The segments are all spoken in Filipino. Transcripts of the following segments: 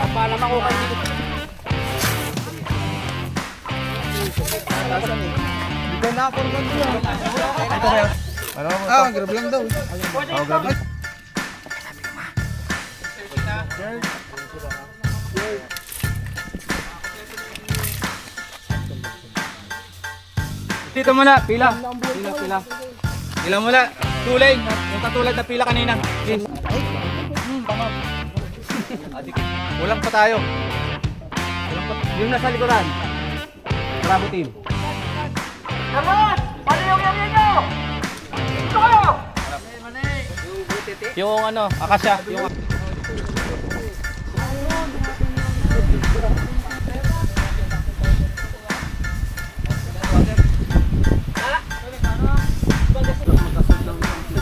Paalam ako kayo. Ikaw na ako naman yun. Grab lang daw. Grab lang. Dito muna, pila. Pila. Pila muna. Tulay. Yung katulad na pila kanina. Please. Walang pa tayo. Yung nasa likuran. Bravo team. Yung ano, akasya. Yung...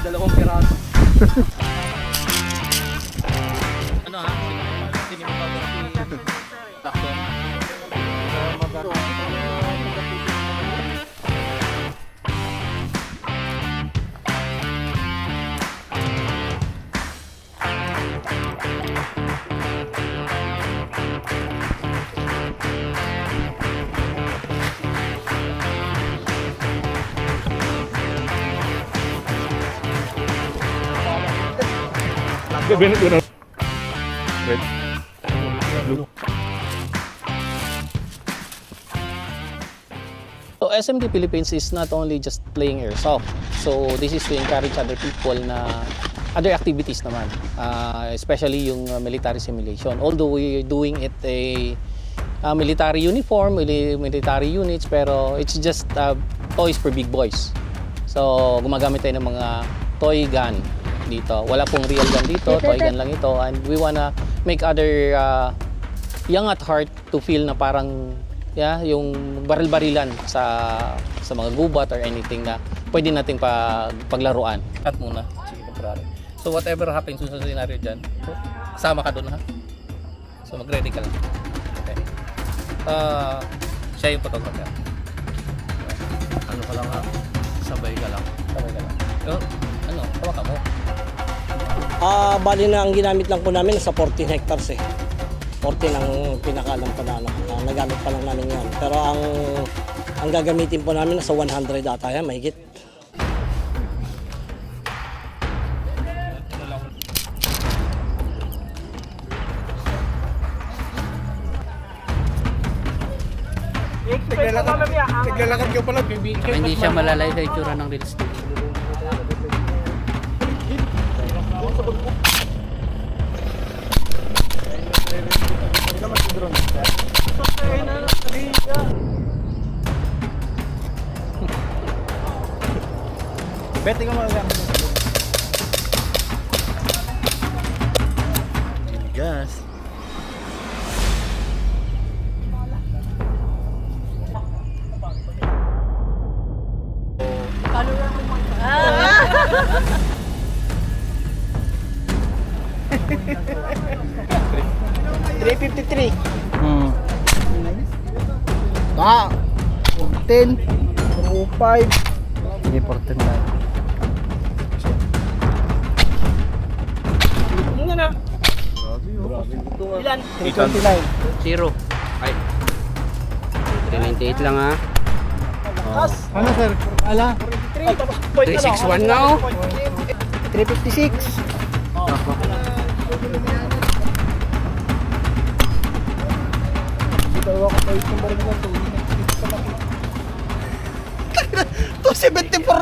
dalawang piraso. Ano ha? Sige mo ba takto? Benit yun. Red. Blue. So SMD Philippines is not only just playing airsoft. So this is to encourage other people na other activities naman, especially yung military simulation. Although we're doing it a military uniform, military units, pero it's just toys for big boys. So gumagamit tayo ng mga toy gun dito. Wala pong real gun dito, toy gun lang ito. And we wanna make other young at heart to feel na parang yung baril-barilan sa mga gubat or anything na pwede nating paglaruan. Cut muna. Sige, kumprare. So whatever happens sa scenario dyan, kasama ka doon ha. So mag-ready ka lang. Okay. Siya yung photographer. Ano ka lang ha? Sabay ka lang. Ano? Tawa ka mo. Bali na ang ginamit lang po namin sa 14 hectares eh. 14 ang pinakaalam pa na nagamit pa lang namin yan. Pero ang gagamitin po namin sa 100 ata yan, mahigit. Naglalakad ka pala. Hindi siya malalay sa itsura ng real estate. Bete ka mga gamit. Gas. $353. 10, 5. Hindi 14 na. Ilan? 329. Zero. Ay. 398 lang ha. Ano sir? Ala? 361 nga oh. 356. Dalawa ko pa yung number mo. 274.